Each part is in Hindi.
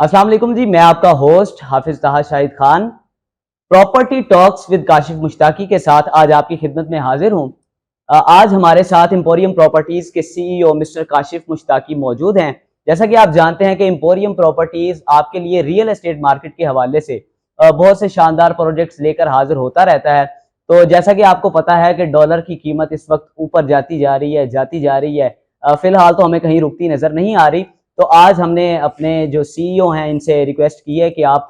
अस्सलाम वालेकुम जी, मैं आपका host Hafiz Taha Shahid Khan property talks with Kashif Mushtaqi के साथ आज आपकी खिदमत में हाजिर हूँ। आज हमारे साथ एम्पोरियम प्रॉपर्टीज के सीईओ मिस्टर काशिफ मुश्ताकी मौजूद हैं। जैसा कि आप जानते हैं कि एम्पोरियम प्रॉपर्टीज आपके लिए रियल एस्टेट मार्केट के हवाले से बहुत से शानदार प्रोजेक्ट्स लेकर हाजिर होता रहता है। तो जैसा कि आपको पता है कि डॉलर की कीमत इस वक्त ऊपर जाती जा रही है फिलहाल तो हमें कहीं रुकती नजर नहीं आ रही। तो आज हमने अपने जो सीईओ हैं इनसे रिक्वेस्ट की है कि आप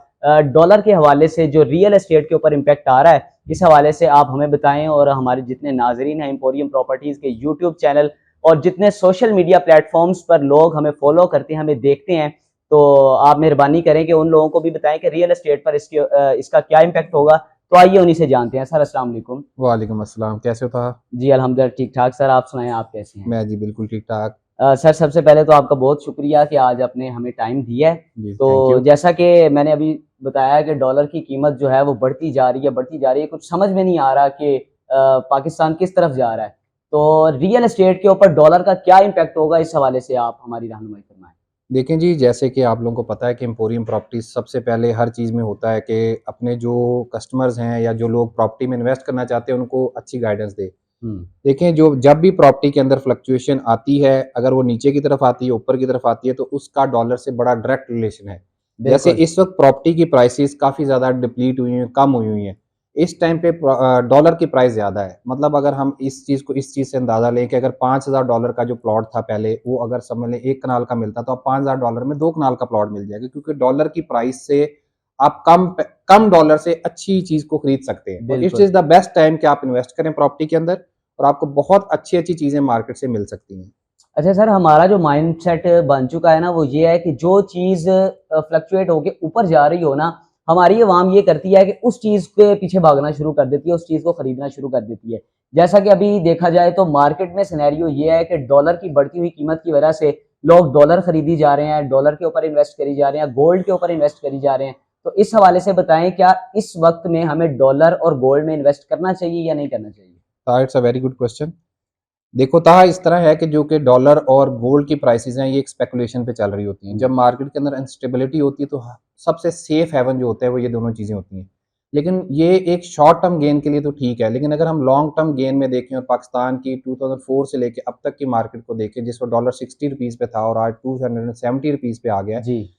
डॉलर के हवाले से जो रियल एस्टेट के ऊपर इम्पैक्ट आ रहा है इस हवाले से आप हमें बताएं, और हमारे जितने नाजरीन हैं एम्पोरियम प्रॉपर्टीज़ के यूट्यूब चैनल और जितने सोशल मीडिया प्लेटफॉर्म्स पर लोग हमें फॉलो करते हैं, हमें देखते हैं, तो आप मेहरबानी करें कि उन लोगों को भी बताएं कि रियल एस्टेट पर इसका क्या इम्पैक्ट होगा। तो आइए उन्हीं से जानते हैं। सर अस्सलाम वालेकुम। वालेकुम अस्सलाम, कैसे हो था? जी अल्हम्दुलिल्लाह ठीक ठाक। सर आप सुनाएं, आप कैसे हैं? मैं जी बिल्कुल ठीक ठाक। सर सबसे पहले तो आपका बहुत शुक्रिया कि आज आपने हमें टाइम दिया है। जी तो थैंक यू। जैसा कि मैंने अभी बताया कि डॉलर की कीमत जो है वो बढ़ती जा रही है, कुछ समझ में नहीं आ रहा कि पाकिस्तान किस तरफ जा रहा है। तो रियल एस्टेट के ऊपर डॉलर का क्या इम्पैक्ट होगा, इस हवाले से आप हमारी रहनुमाई फरमाएं। देखें जी, जैसे कि आप लोगों को पता है कि एम्पोरियम प्रॉपर्टीज सबसे पहले हर चीज़ में होता है कि अपने जो कस्टमर्स हैं या जो लोग प्रॉपर्टी में इन्वेस्ट करना चाहते हैं उनको अच्छी गाइडेंस दे। हम्म। देखें, जो जब भी प्रॉपर्टी के अंदर फ्लक्चुएशन आती है, अगर वो नीचे की तरफ आती है, ऊपर की तरफ आती है, तो उसका डॉलर से बड़ा डायरेक्ट रिलेशन है। जैसे बिल्कुल। इस वक्त प्रॉपर्टी की प्राइसेस काफ़ी ज़्यादा डिप्लीट हुई हैं, कम हुई हैं। इस टाइम पे डॉलर की प्राइस ज़्यादा है। मतलब अगर हम इस चीज़ से अंदाज़ा लें कि अगर $5,000 का जो प्लॉट था पहले, वो अगर समझ लें 1 कनाल का मिलता, तो अब $5,000 में 2 कनाल का प्लॉट मिल जाएगा, क्योंकि डॉलर की प्राइस से आप कम डॉलर से अच्छी चीज़ को खरीद सकते हैं। और इट्स बिल्कुल। इज़ द बेस्ट टाइम कि आप इन्वेस्ट करें प्रॉपर्टी के अंदर, और आपको बहुत अच्छी-अच्छी चीज़ें मार्केट से मिल सकती हैं। अच्छा सर, हमारा जो माइंडसेट बन चुका है ना, वो ये है कि जो चीज़ फ्लक्चुएट होके ऊपर जा रही हो ना, हमारी अवाम ये करती है कि उस चीज़ के पीछे भागना शुरू कर देती है, उस चीज़ को खरीदना शुरू कर देती है। जैसा कि अभी देखा जाए तो मार्केट में सिनेरियो ये है कि डॉलर की बढ़ती हुई कीमत की वजह से लोग डॉलर खरीदी जा रहे हैं, डॉलर के ऊपर इन्वेस्ट करी जा रहे हैं, गोल्ड के ऊपर इन्वेस्ट करी जा रहे हैं। तो इस हवाले से बताएं, क्या इस वक्त में हमें डॉलर और गोल्ड में इन्वेस्ट करना चाहिए या नहीं करना चाहिए? It's a very good question. देखो ताहा, इस तरह है कि जो कि डॉलर और गोल्ड की प्राइसेस हैं, ये एक स्पेकुलेशन पे चल रही होती हैं। जब मार्केट के अंदर अनस्टेबिलिटी होती है तो सबसे सेफ हेवन जो होता है वो ये दोनों चीज़ें होती हैं। लेकिन ये एक शॉर्ट टर्म गेन के लिए तो ठीक है, लेकिन अगर हम लॉन्ग टर्म गेन में देखें और पाकिस्तान की 2004 से लेके अब तक की मार्केट को देखें, जिस वक्त डॉलर 60 रुपीज़ पे था और आज 270 रुपीज़ पे आ गया है। जी।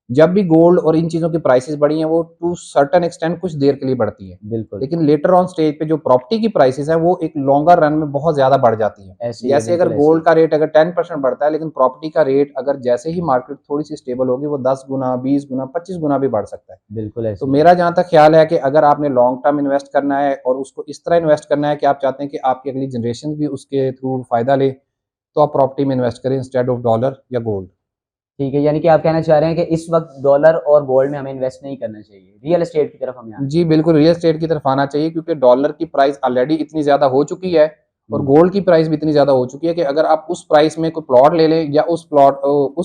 जब भी गोल्ड और इन चीज़ों की प्राइसेस बढ़ी हैं, वो टू सर्टेन एक्सटेंट कुछ देर के लिए बढ़ती हैं। बिल्कुल। लेकिन लेटर ऑन स्टेज पे जो प्रॉपर्टी की प्राइसेस हैं, वो एक लॉन्गर रन में बहुत ज़्यादा बढ़ जाती हैं। ऐसे ही है, जैसे अगर बिल्कुल ऐसे ही गोल्ड है। का रेट अगर 10% बढ़ता है, लेकिन प्रॉपर्टी का रेट अगर जैसे ही मार्केट थोड़ी-सी स्टेबल होगी, वो 10 गुना, 20 गुना, 25 गुना भी बढ़ सकता है। बिल्कुल तो ऐसे ही है। मेरा जहाँ तक ख़्याल है कि अगर आपने लॉन्ग टर्म इन्वेस्ट करना है और उसको इस तरह इन्वेस्ट करना है कि आप चाहते हैं कि आपकी अगली जनरेशन भी उसके थ्रू फ़ायदा ले, तो आप प्रॉपर्टी में इन्वेस्ट करें इंस्टेड ऑफ डॉलर या गोल्ड। ठीक है, यानी कि आप कहना चाह रहे हैं कि इस वक्त डॉलर और गोल्ड में हमें इन्वेस्ट नहीं करना चाहिए, रियल एस्टेट की तरफ हमें आना जी, चाहिए। बिल्कुल रियल एस्टेट की तरफ आना चाहिए, क्योंकि डॉलर की प्राइस ऑलरेडी इतनी ज़्यादा हो चुकी है और हम्म। गोल्ड की प्राइस भी इतनी ज़्यादा हो चुकी है कि अगर आप उस प्राइस में कोई प्लॉट ले लें या उस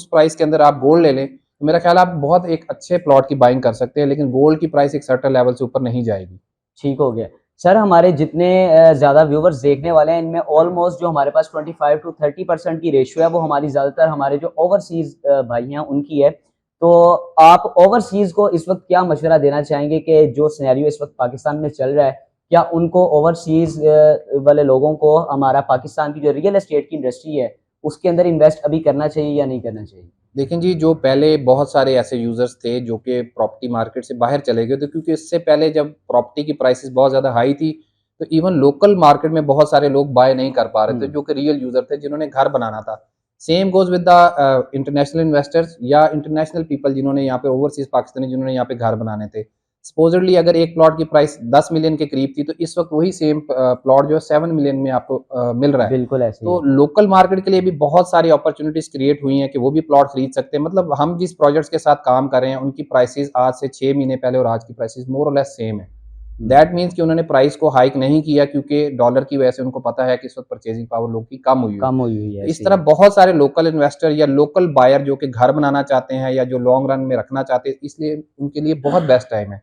प्राइस के अंदर आप गोल्ड ले लें, तो मेरा ख्याल है आप बहुत एक अच्छे प्लॉट की बाइंग कर सकते हैं, लेकिन गोल्ड की प्राइस एक सर्टेन लेवल से ऊपर नहीं जाएगी। ठीक हो गया। सर हमारे जितने ज़्यादा व्यूवर्स देखने वाले हैं, इनमें ऑलमोस्ट जो हमारे पास 25 टू 30% की रेशियो है, वो हमारी ज़्यादातर हमारे जो ओवरसीज़ भाई हैं उनकी है। तो आप ओवरसीज़ को इस वक्त क्या मशवरा देना चाहेंगे कि जो सिनेरियो इस वक्त पाकिस्तान में चल रहा है, क्या उनको ओवरसीज़ वाले लोगों को हमारा पाकिस्तान की जो रियल एस्टेट की इंडस्ट्री है, उसके अंदर इन्वेस्ट अभी करना चाहिए या नहीं करना चाहिए? लेकिन जी, जो पहले बहुत सारे ऐसे यूज़र्स थे जो कि प्रॉपर्टी मार्केट से बाहर चले गए थे, क्योंकि इससे पहले जब प्रॉपर्टी की प्राइसेस बहुत ज़्यादा हाई थी, तो इवन लोकल मार्केट में बहुत सारे लोग बाय नहीं कर पा रहे थे, हुँ। जो कि रियल यूज़र थे जिन्होंने घर बनाना था। Same goes with the international investors या इंटरनेशनल पीपल जिन्होंने यहाँ पे ओवरसीज़ पाकिस्तानी जिन्होंने यहाँ पे घर बनाने थे। सपोज़िडली अगर एक प्लॉट की प्राइस 10 मिलियन के करीब थी, तो इस वक़्त वही सेम प्लॉट जो है 7 मिलियन में आपको मिल रहा है। बिल्कुल ऐसे ही तो है। लोकल मार्केट के लिए भी बहुत सारी अपॉर्चुनिटीज़ क्रिएट हुई हैं कि वो भी प्लॉट खरीद सकते हैं। मतलब हम जिस प्रोजेक्ट्स के साथ काम कर रहे हैं, उनकी प्राइसेज़ आज से 6 महीने पहले और आज की प्राइसेज़ मोर और लेस सेम है। हुँ। दैट मीन्स कि उन्होंने प्राइस को हाइक नहीं किया, क्योंकि डॉलर की वजह से उनको पता है कि इस वक़्त परचेज़िंग पावर लोगों की कम हुई है। कम हुई हुई तो है, इस ऐसे ही तरह है। बहुत सारे लोकल इन्वेस्टर या लोकल बायर जो कि घर बनाना चाहते हैं या जो लॉन्ग रन में रखना चाहते हैं, इसलिए उनके लिए बहुत बेस्ट टाइम है।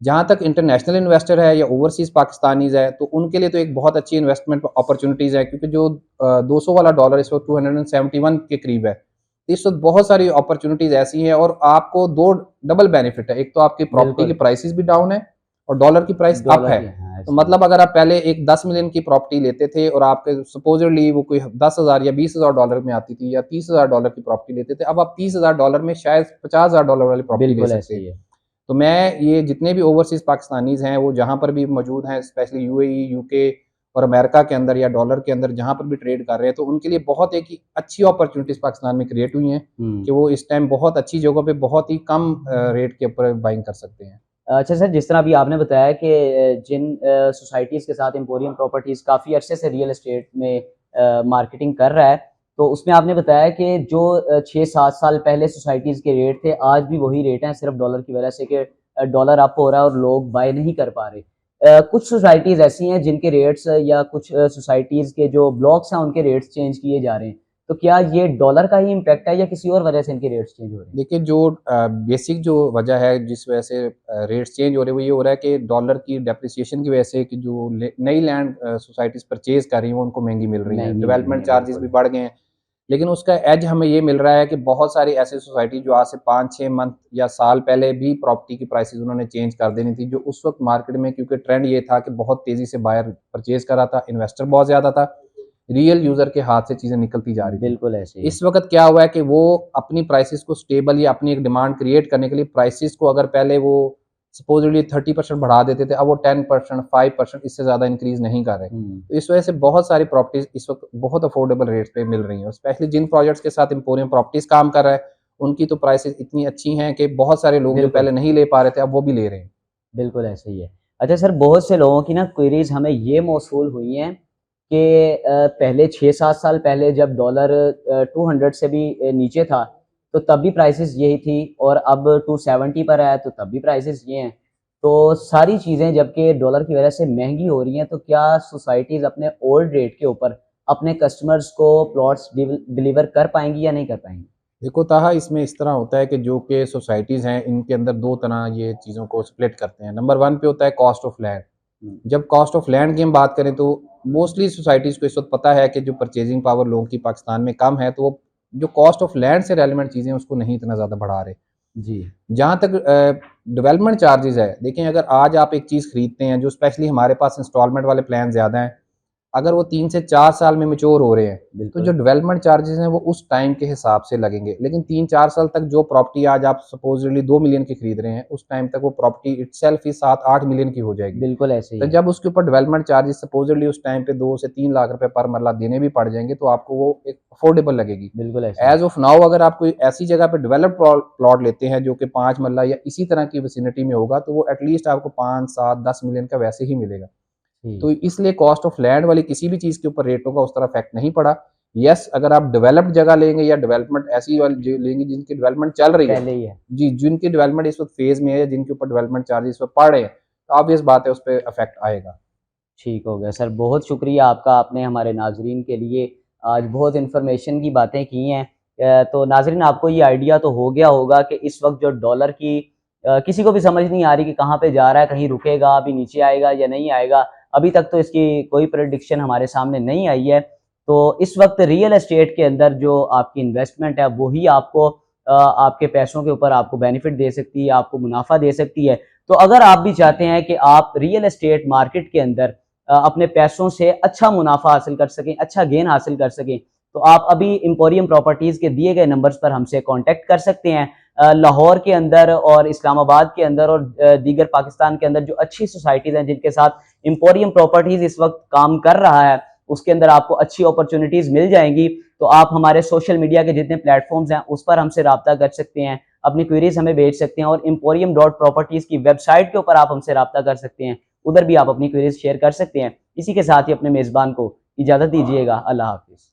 जहाँ तक इंटरनेशनल इन्वेस्टर है या ओवरसीज़ पाकिस्तानीज़ है, तो उनके लिए तो एक बहुत अच्छी इन्वेस्टमेंट अपॉर्चुनिटीज़ है, क्योंकि जो 200 वाला डॉलर इस वक्त 271 के करीब है। इस वक्त बहुत सारी अपॉर्चुनिटीज ऐसी हैं और आपको दो डबल बेनिफिट है। एक तो आपकी प्रॉपर्टी की बिल्कुल प्राइसेस भी डाउन है और डॉलर की प्राइस अप डॉलर है। की, हाँ तो ऐसे ही मतलब अगर आप पहले एक 10 मिलियन की प्रॉपर्टी लेते थे और आपके सपोजली वो कोई 10,000 या 20,000 डॉलर में आती थी या 30,000 डॉलर की प्रॉपर्टी लेते थे, अब आप 30,000 डॉलर में शायद 50,000 डॉलर वाली प्रॉपर्टी ले बिल्कुल सकते ऐसे हैं। ही है। तो मैं ये जितने भी ओवरसीज पाकिस्तानीज हैं वो जहाँ पर भी मौजूद हैं, स्पेशली यूएई, यूके और अमेरिका के अंदर या डॉलर के अंदर जहाँ पर भी ट्रेड कर रहे हैं, तो उनके लिए बहुत एक अच्छी अपॉर्चुनिटीज पाकिस्तान में क्रिएट हुई हैं कि वो इस टाइम बहुत अच्छी जगहों पे बहुत ही कम रेट के ऊपर बाइंग कर सकते हैं। अच्छा सर, जिस तरह अभी आपने बताया कि जिन सोसाइटीज़ के साथ एम्पोरियम प्रॉपर्टीज़ काफ़ी अरसे से रियल एस्टेट में मार्केटिंग कर रहा है, तो उसमें आपने बताया कि जो 6-7 साल पहले सोसाइटीज़ के रेट थे, आज भी वही रेट हैं, सिर्फ डॉलर की वजह से कि डॉलर अप हो रहा है और लोग बाय नहीं कर पा रहे। कुछ सोसाइटीज़ ऐसी हैं जिनके रेट्स या कुछ सोसाइटीज़ के जो ब्लॉक्स हैं, उनके रेट्स चेंज किए जा रहे हैं। तो क्या ये डॉलर का ही इम्पैक्ट है या किसी और वजह से इनके रेट्स चेंज हो रहे हैं? देखिए जो बेसिक जो वजह है जिस वजह से रेट्स चेंज हो रहे हैं वो ये हो रहा है कि डॉलर की डेप्रिसिएशन की वजह से कि जो नई लैंड सोसाइटीज परचेज कर रही हैं वो उनको महंगी मिल रही हैं, महँगी मिल रही डेवलपमेंट हैं, चार्जेस भी बिल्कुल। बढ़ गए हैं। लेकिन उसका एज हमें ये मिल रहा है कि बहुत सारी ऐसी सोसाइटी जो आज से 5-6 मंथ या साल पहले भी प्रॉपर्टी की प्राइसेस उन्होंने चेंज कर देनी थी, जो उस वक्त मार्केट में क्योंकि ट्रेंड ये था कि बहुत तेजी से बायर परचेज कर रहा था, इन्वेस्टर बहुत ज़्यादा था, रियल यूज़र के हाथ से चीज़ें निकलती जा रही थी। बिल्कुल ऐसे ही है। इस वक्त क्या हुआ है कि वो अपनी प्राइसेस को स्टेबल या अपनी एक डिमांड क्रिएट करने के लिए प्राइसेस को अगर पहले वो सपोजली 30% बढ़ा देते थे, अब वो 10%, 5% इससे ज़्यादा इंक्रीज़ नहीं कर रहे। हुँ। तो इस वजह से बहुत सारी प्रॉपर्टीज़ इस वक्त बहुत अफोर्डेबल रेट्स पे मिल रही हैं और स्पेशली जिन प्रोजेक्ट्स के साथ एम्पोरियम प्रॉपर्टीज़ काम कर रहा है, उनकी तो प्राइसेस इतनी अच्छी हैं कि बहुत सारे लोग जो बिल्कुल, पहले नहीं ले पा रहे थे, अब वो भी ले रहे हैं। बिल्कुल ऐसे ही है। अच्छा सर, बहुत से लोगों की ना क्वेरीज़ हमें ये मौसूल हुई हैं कि पहले 6-7 साल पहले जब डॉलर 200 से भी नीचे था, तो तब भी प्राइसेज़ यही थी और अब 270 पर है, तो तब भी प्राइसेज़ ये हैं। तो सारी चीज़ें जबकि डॉलर की वज़ह से महँगी हो रही हैं, तो क्या सोसाइटीज़ अपने ओल्ड रेट के ऊपर अपने कस्टमर्स को प्लॉट्स डिलीवर कर पाएँगी या नहीं कर पाएँगी? देखो ताहा इसमें इस तरह होता है कि जो कि सोसाइटीज़ हैं इनके अंदर 2 तरह ये चीज़ों को स्प्लिट करते हैं। नंबर 1 पे होता है कॉस्ट ऑफ लैंड। हुँ, जब कॉस्ट ऑफ लैंड की हम बात करें तो मोस्टली सोसाइटीज़ को इस वक़्त पता है कि जो परचेज़िंग पावर लोगों की पाकिस्तान में कम है, तो वो जो कॉस्ट ऑफ लैंड से रेलेवेंट चीज़ें हैं उसको नहीं इतना ज़्यादा बढ़ा रहे। जी। जहाँ तक डेवलपमेंट चार्जेज़ है, देखें अगर आज आप एक चीज़ खरीदते हैं जो स्पेशली हमारे पास इंस्टॉलमेंट वाले प्लान ज़्यादा हैं, अगर वो 3 से 4 साल में मैच्योर हो रहे हैं, तो जो बिल्कुल, डेवलपमेंट चार्जेज़ हैं वो उस टाइम के हिसाब से लगेंगे। लेकिन 3-4 साल तक जो प्रॉपर्टी आज आप सपोज़ली 2 मिलियन की खरीद रहे हैं, उस टाइम तक वो प्रॉपर्टी इटसेल्फ ही 7-8 मिलियन की हो जाएगी। बिल्कुल ऐसे ही तो है। जब उसके ऊपर डेवलपमेंट चार्जेज़ सपोज़ली उस टाइम पे 2 से 3 लाख रुपए पर मरला देने भी पड़ जाएँगे, तो आपको वो एक अफोर्डेबल लगेगी। बिल्कुल ऐसे ही है। एज़ ऑफ नाउ अगर आप कोई ऐसी जगह पे डेवलप्ड प्लॉट लेते हैं जो कि 5 मरला या इसी तरह की विसिनिटी में होगा, तो वो एटलीस्ट आपको 5, 7, 10 मिलियन का वैसे ही मिलेगा। जी, तो इसलिए कॉस्ट ऑफ लैंड वाली किसी भी चीज़ के ऊपर रेटों का उस तरह इफेक्ट नहीं पड़ा। येस, अगर आप डेवलप्ड जगह लेंगे या डेवलपमेंट ऐसी वाली लेंगे जिनकी डेवलपमेंट चल रही है, पहले ही है। जी, जिनकी डेवलपमेंट इस वक्त फेज में है या जिनके ऊपर डेवलपमेंट चार्जेस इस वक्त पड़ रहे हैं, तो ऑब्वियस बात है उस पर इफेक्ट आएगा। ठीक हो गया सर, बहुत शुक्रिया आपका, आपने हमारे नाज़रीन के लिए आज बहुत इन्फॉर्मेशन की बातें की हैं। तो नाज़रीन आपको ये आइडिया तो हो गया होगा कि इस वक्त जो डॉलर की किसी को भी समझ नहीं आ रही कि कहाँ पे जा रहा है, कहीं रुकेगा, अभी नीचे आएगा या नहीं आएगा। अभी तक तो इसकी कोई प्रेडिक्शन हमारे सामने नहीं आई है। तो इस वक्त रियल एस्टेट के अंदर जो आपकी इन्वेस्टमेंट है, वही आपको आपके पैसों के ऊपर आपको बेनिफिट दे सकती है, आपको मुनाफ़ा दे सकती है। तो अगर आप भी चाहते हैं कि आप रियल एस्टेट मार्केट के अंदर अपने पैसों से अच्छा मुनाफा हासिल कर सकें, अच्छा गेन हासिल कर सकें, तो आप अभी एम्पोरियम प्रॉपर्टीज़ के दिए गए नंबर्स पर हमसे कॉन्टैक्ट कर सकते हैं। लाहौर के अंदर और इस्लामाबाद के अंदर और दीगर पाकिस्तान के अंदर जो अच्छी सोसाइटीज़ हैं जिनके साथ एम्पोरियम प्रॉपर्टीज़ इस वक्त काम कर रहा है, उसके अंदर आपको अच्छी अपॉर्चुनिटीज़ मिल जाएँगी। तो आप हमारे सोशल मीडिया के जितने प्लेटफ़ॉर्म्स हैं, उस पर हमसे राब्ता कर सकते हैं, अपनी क्वेरीज़ हमें भेज सकते हैं और एम्पोरियम डॉट प्रॉपर्टीज़ की वेबसाइट के ऊपर आप हमसे राब्ता कर सकते हैं। उधर भी आप अपनी क्वेरीज शेयर कर सकते हैं। इसी के साथ ही अपने मेज़बान को इजाज़त दीजिएगा। अल्लाह हाफ़िज़।